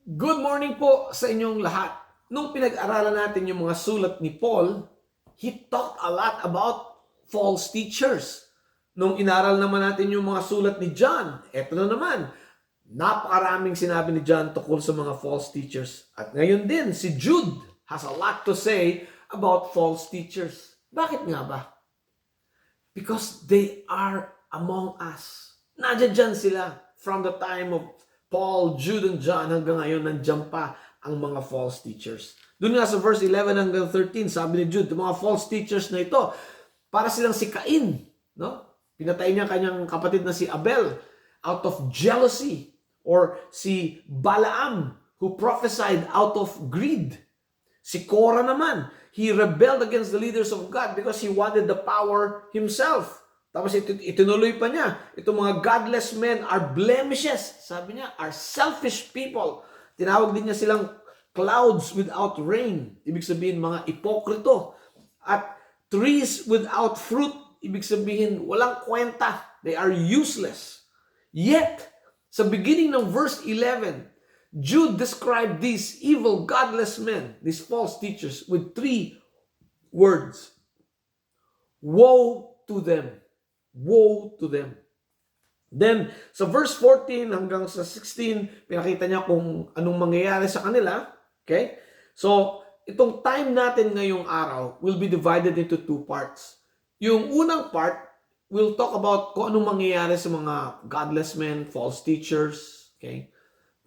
Good morning po sa inyong lahat. Nung pinag-aralan natin yung mga sulat ni Paul, he talked a lot about false teachers. Nung inaral naman natin yung mga sulat ni John, eto na naman, napakaraming sinabi ni John tungkol sa mga false teachers. At ngayon din, si Jude has a lot to say about false teachers. Bakit nga ba? Because they are among us. Nandiyan dyan sila from the time of Paul, Jude, and John hanggang ngayon nandiyan pa ang mga false teachers. Doon nga sa verse 11 hanggang 13, sabi ni Jude, mga false teachers na ito, para silang si Cain, no? Pinatay niya kanyang kapatid na si Abel out of jealousy, or si Balaam who prophesied out of greed. Si Korah naman, he rebelled against the leaders of God because he wanted the power himself. Tapos itinuloy pa niya, itong mga godless men are blemishes. Sabi niya, are selfish people. Tinawag din niya silang clouds without rain. Ibig sabihin, mga ipokrito. At trees without fruit. Ibig sabihin, walang kwenta. They are useless. Yet, sa beginning ng verse 11, Jude described these evil, godless men, these false teachers, with 3 words. Woe to them. Woe to them. Then, sa verse 14 hanggang sa 16, pinakita niya kung anong mangyayari sa kanila. Okay? So, itong time natin ngayong araw will be divided into 2 parts. Yung unang part, we'll talk about kung anong mangyayari sa mga godless men, false teachers. Okay?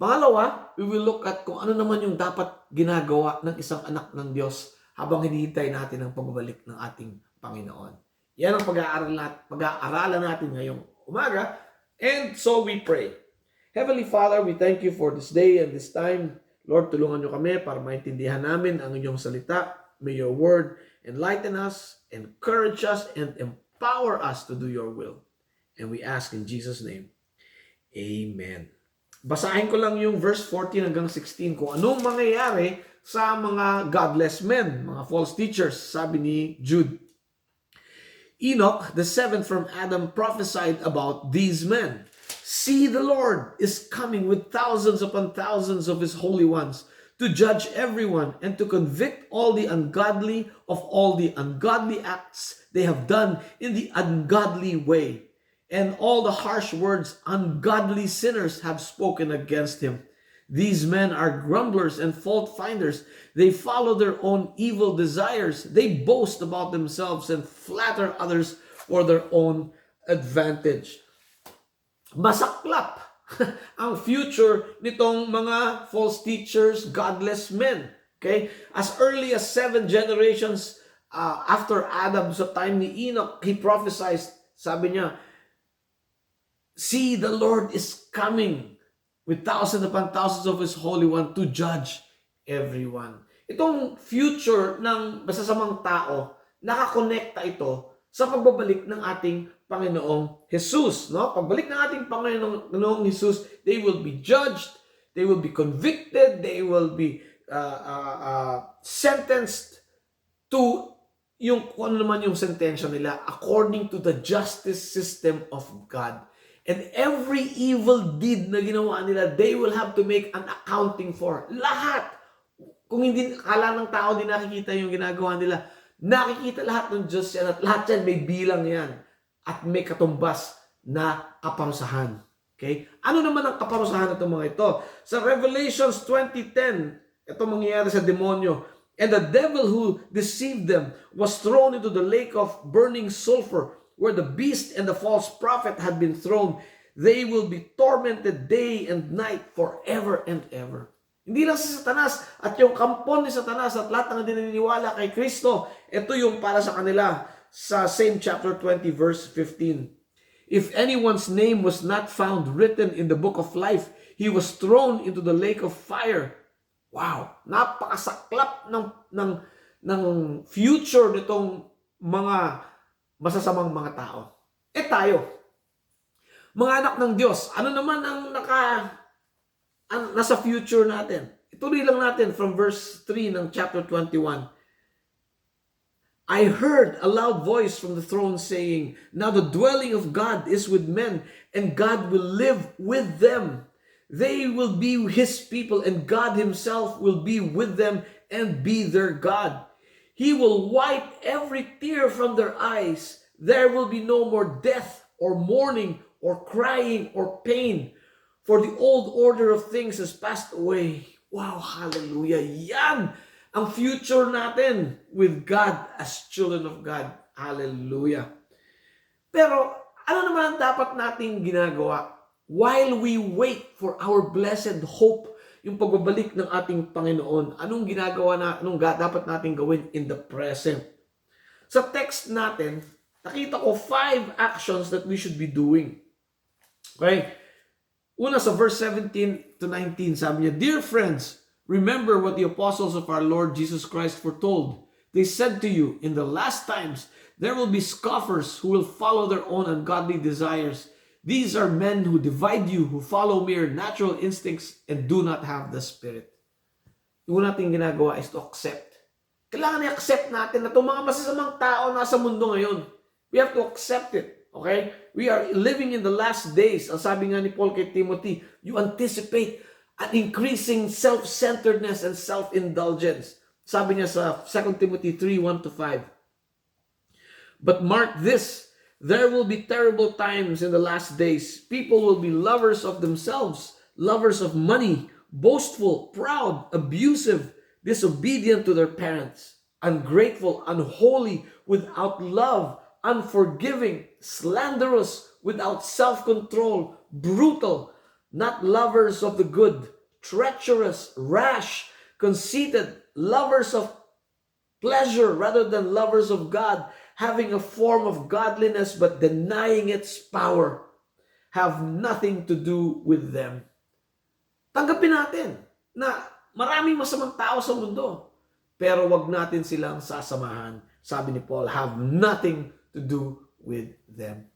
Pangalawa, we will look at kung ano naman yung dapat ginagawa ng isang anak ng Diyos habang hinihintay natin ang pagbabalik ng ating Panginoon. Yan ang pag-aaralan natin ngayong umaga. And so we pray. Heavenly Father, we thank you for this day and this time. Lord, tulungan nyo kami para maintindihan namin ang inyong salita. May your word enlighten us, encourage us, and empower us to do your will. And we ask in Jesus' name, Amen. Basahin ko lang yung verse 14 hanggang 16 kung anong mangyayari sa mga godless men, mga false teachers, sabi ni Jude. Enoch, the 7th from Adam, prophesied about these men. See, the Lord is coming with thousands upon thousands of his holy ones to judge everyone and to convict all the ungodly of all the ungodly acts they have done in the ungodly way, and all the harsh words ungodly sinners have spoken against him. These men are grumblers and fault finders. They follow their own evil desires. They boast about themselves and flatter others for their own advantage. Masaklap ang future nitong mga false teachers, godless men. Okay? As early as 7 generations after Adam, sa time ni Enoch, he prophesied, sabi niya, see, the Lord is coming with thousands upon thousands of His Holy One to judge everyone. Itong future ng masasamang tao, nakakonekta ito sa pagbabalik ng ating Panginoong Jesus. No? Pagbalik ng ating Panginoong Jesus, they will be judged, they will be convicted, they will be sentenced to yung kung ano naman yung sentensya nila according to the justice system of God. And every evil deed na ginawa nila, they will have to make an accounting for. Lahat. Kung hindi, akala ng tao di nakikita yung ginagawa nila, nakikita lahat ng Diyos yan at lahat yan may bilang yan at may katumbas na kaparusahan. Okay? Ano naman ang kaparusahan ng mga ito? Sa Revelations 20:10, ito mangyayari sa demonyo. And the devil who deceived them was thrown into the lake of burning sulfur, where the beast and the false prophet had been thrown. They will be tormented day and night forever and ever. Hindi lang si Satanas at yung kampon ni Satanas at lahat ng naniniwala kay Kristo, ito yung para sa kanila sa same chapter 20 verse 15. If anyone's name was not found written in the book of life, he was thrown into the lake of fire. Wow, napakasaklap ng future nitong mga masasamang mga tao. Tayo, mga anak ng Diyos, ano naman ang nasa future natin? Ituloy lang natin from verse 3 ng chapter 21. I heard a loud voice from the throne saying, now the dwelling of God is with men, and God will live with them. They will be His people, and God Himself will be with them and be their God. He will wipe every tear from their eyes. There will be no more death or mourning or crying or pain, for the old order of things has passed away. Wow, hallelujah. Yan ang future natin with God as children of God. Hallelujah. Pero ano naman ang dapat nating ginagawa while we wait for our blessed hope, yung pagbabalik ng ating Panginoon? Anong ginagawa na, dapat nating gawin in the present? Sa text natin, nakita ko 5 actions that we should be doing. Okay? Una sa verse 17 to 19, sabi niya, "Dear friends, remember what the apostles of our Lord Jesus Christ foretold. They said to you, in the last times, there will be scoffers who will follow their own ungodly desires. These are men who divide you, who follow mere natural instincts and do not have the Spirit." Yung natin ginagawa is to accept. Kailangan i-accept natin na itong mga masasamang tao nasa mundo ngayon. We have to accept it. Okay? We are living in the last days. Ang sabi nga ni Paul kay Timothy, you anticipate an increasing self-centeredness and self-indulgence. Sabi niya sa 2 Timothy 3:1-5. "But mark this, there will be terrible times in the last days. People will be lovers of themselves, lovers of money, boastful, proud, abusive, disobedient to their parents, ungrateful, unholy, without love, unforgiving, slanderous, without self-control, brutal, not lovers of the good, treacherous, rash, conceited, lovers of pleasure rather than lovers of God, having a form of godliness but denying its power, have nothing to do with them." Tanggapin natin na maraming masamang tao sa mundo, pero wag natin silang sasamahan. Sabi ni Paul, have nothing to do with them.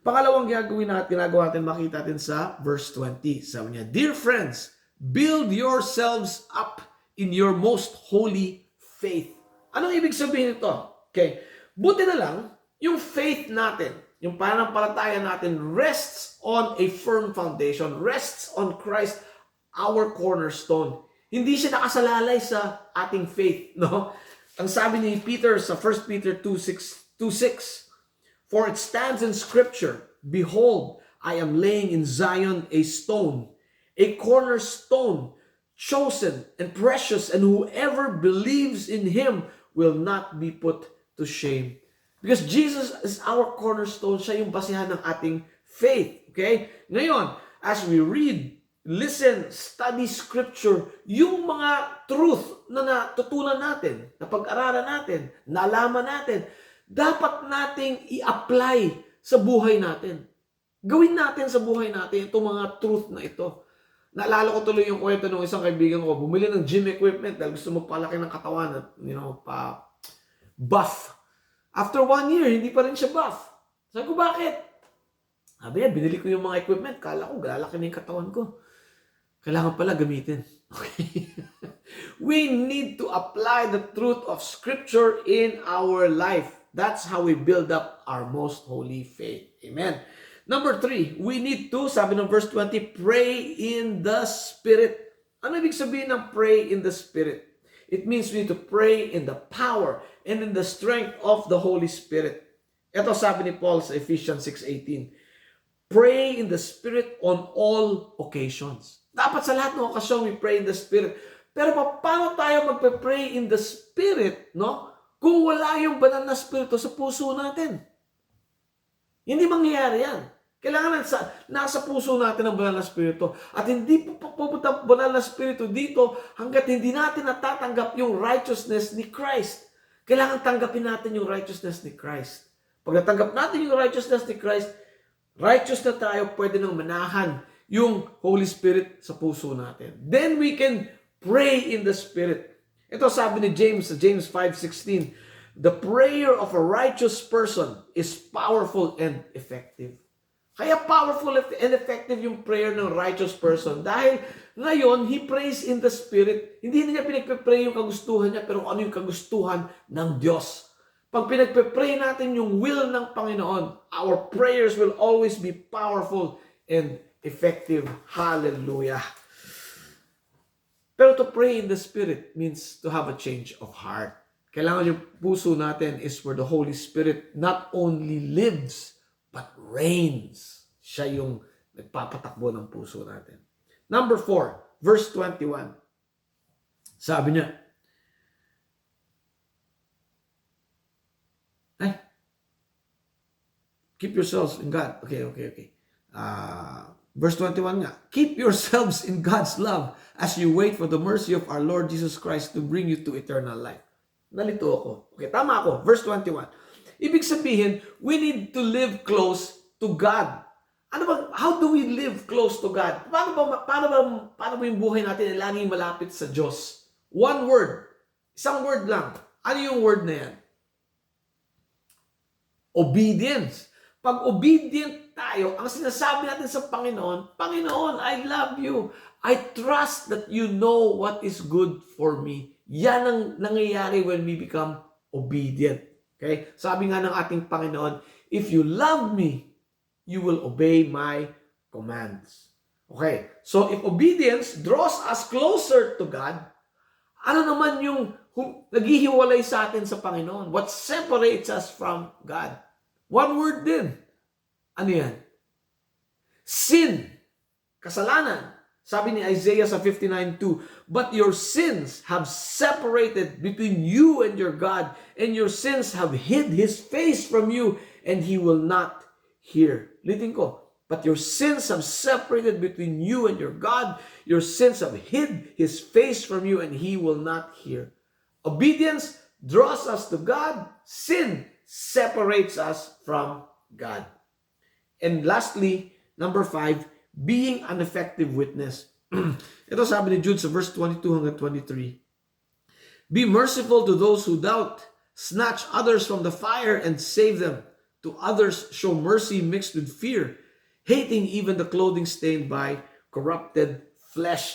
Pangalawang ginagawa natin, makita natin sa verse 20. Sabi niya, "Dear friends, build yourselves up in your most holy faith." Anong ibig sabihin nito? Okay, buti na lang, yung faith natin, yung pananampalataya natin rests on a firm foundation, rests on Christ, our cornerstone. Hindi siya nakasalalay sa ating faith, no? Ang sabi ni Peter sa 1 Peter 2:6, "For it stands in Scripture, behold, I am laying in Zion a stone, a cornerstone, chosen and precious, and whoever believes in him will not be put to shame." Because Jesus is our cornerstone, siya yung basihan ng ating faith. Okay? Ngayon, as we read, listen, study Scripture, yung mga truth na natutunan natin, na pag-aralan natin, nalaman natin, dapat nating i-apply sa buhay natin. Gawin natin sa buhay natin itong mga truth na ito. Naalala ko tuloy yung kwento ng isang kaibigan ko, bumili ng gym equipment dahil gusto magpalaki ng katawan at, buff. After 1 year, hindi pa rin siya buff. Sabi ko, bakit? Sabi niya, binili ko yung mga equipment, kala ko, galalaki na yung katawan ko. Kailangan pala gamitin. Okay? We need to apply the truth of Scripture in our life. That's how we build up our most holy faith. Amen. Number 3, we need to, sabi ng verse 20, pray in the Spirit. Ano ibig sabihin ng pray in the Spirit? It means we need to pray in the power and in the strength of the Holy Spirit. Ito sabi ni Paul sa Ephesians 6:18. Pray in the Spirit on all occasions. Dapat sa lahat ng okasyon we pray in the Spirit. Pero paano tayo magpe-pray in the Spirit, no? Kung wala yung banal na Espiritu sa puso natin? Hindi mangyayari yan. Kailangan nasa puso natin ang banal na Espiritu. At hindi pupunta ang banal na Espiritu dito hanggat hindi natin natatanggap yung righteousness ni Christ. Kailangan tanggapin natin yung righteousness ni Christ. Pag natanggap natin yung righteousness ni Christ, righteous na tayo, pwede nang manahan yung Holy Spirit sa puso natin. Then we can pray in the Spirit. Ito sabi ni James, James 5:16, the prayer of a righteous person is powerful and effective. Kaya powerful and effective yung prayer ng righteous person. Dahil ngayon, he prays in the Spirit. Hindi niya pinagpe-pray yung kagustuhan niya, pero ano yung kagustuhan ng Diyos. Pag pinagpe-pray natin yung will ng Panginoon, our prayers will always be powerful and effective. Hallelujah. Pero to pray in the Spirit means to have a change of heart. Kailangan yung puso natin is where the Holy Spirit not only lives, but reigns. Siya yung nagpapatakbo ng puso natin. Number 4, verse 21. Sabi niya, keep yourselves in God. Okay. Verse 21 nga, keep yourselves in God's love as you wait for the mercy of our Lord Jesus Christ to bring you to eternal life. Nalito ako. Okay, tama ako. Verse 21. Ibig sabihin, we need to live close to God. Ano ba? How do we live close to God? Paano ba yung buhay natin ay laging malapit sa Diyos? One word. Isang word lang. Ano yung word na yan? Obedience. Pag obedient tayo, ang sinasabi natin sa Panginoon, Panginoon, I love you. I trust that you know what is good for me. Yan ang nangyayari when we become obedient. Okay? Sabi nga ng ating Panginoon, if you love me, you will obey my commands. Okay? So if obedience draws us closer to God, ano naman yung naghihiwalay sa atin sa Panginoon? What separates us from God? One word din. Ano yan? Sin. Kasalanan. Sabi ni Isaiah sa 59:2, but your sins have separated between you and your God, and your sins have hid His face from you, and He will not hear. Litin ko. But your sins have separated between you and your God. Your sins have hid His face from you, and He will not hear. Obedience draws us to God. Sin separates us from God. And lastly, number 5, being an effective witness. Ito sabi ni Jude sa verse 22 hanggang 23. Be merciful to those who doubt. Snatch others from the fire and save them. To others show mercy mixed with fear, hating even the clothing stained by corrupted flesh.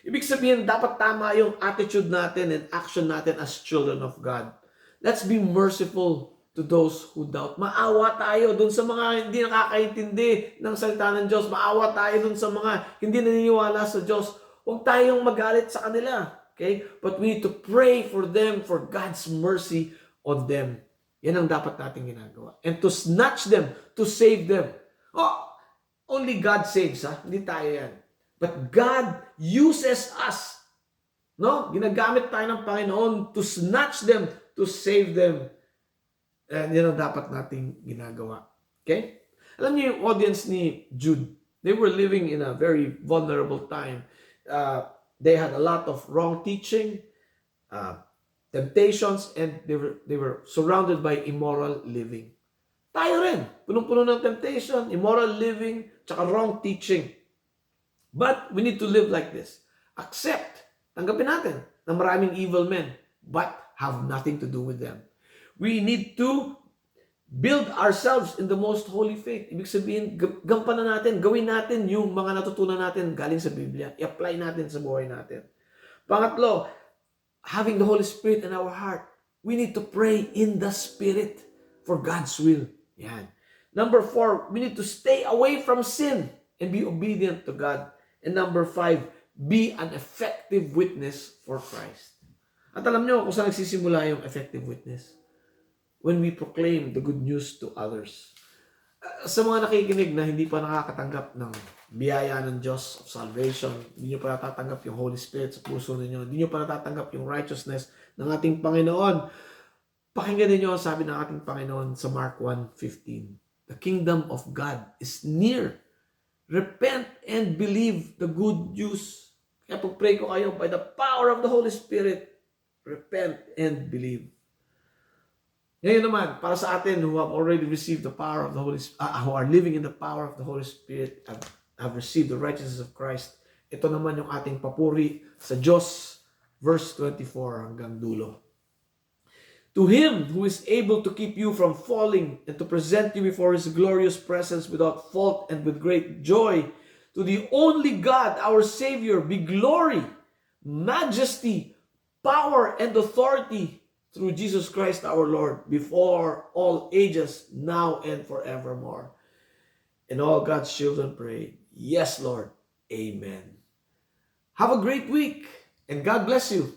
Ibig sabihin, dapat tama yung attitude natin and action natin as children of God. Let's be merciful to those who doubt. Maawa tayo dun sa mga hindi nakakaintindi ng salita ng Diyos. Maawa tayo dun sa mga hindi naniniwala sa Diyos. Huwag tayong magalit sa kanila. Okay? But we need to pray for them, for God's mercy on them. Yan ang dapat natin ginagawa. And to snatch them, to save them. Oh, only God saves, ha? Hindi tayo yan. But God uses us. No? Ginagamit tayo ng Panginoon to snatch them, to save them. And yan ang dapat nating ginagawa. Okay? Alam niyo yung audience ni Jude, they were living in a very vulnerable time. They had a lot of wrong teaching, temptations, and they were surrounded by immoral living. Tayo rin, punong-puno ng temptation, immoral living, tsaka wrong teaching. But we need to live like this. Accept, tanggapin natin na maraming evil men, but have nothing to do with them. We need to build ourselves in the most holy faith. Ibig sabihin, gampanan natin, gawin natin yung mga natutunan natin galing sa Biblia. I-apply natin sa buhay natin. Pangatlo, having the Holy Spirit in our heart. We need to pray in the Spirit for God's will. Yan. Number 4, we need to stay away from sin and be obedient to God. And number 5, be an effective witness for Christ. At alam nyo kung saan nagsisimula yung effective witness? When we proclaim the good news to others. Sa mga nakikinig na hindi pa nakakatanggap ng biyaya ng Diyos of salvation, hindi nyo pa natatanggap yung Holy Spirit sa puso ninyo, hindi nyo pa natatanggap yung righteousness ng ating Panginoon, pakinggan ninyo ang sabi ng ating Panginoon sa Mark 1:15. The kingdom of God is near. Repent and believe the good news. Kaya pag-pray ko kayo, by the power of the Holy Spirit, repent and believe. Ngayon naman, para sa atin who have already received the power of the Holy Spirit, who are living in the power of the Holy Spirit, have received the righteousness of Christ, ito naman yung ating papuri sa Diyos, verse 24 hanggang dulo. To Him who is able to keep you from falling and to present you before His glorious presence without fault and with great joy, to the only God, our Savior, be glory, majesty, power, and authority through Jesus Christ our Lord, before all ages, now and forevermore. And all God's children pray, Yes, Lord. Amen. Have a great week and God bless you.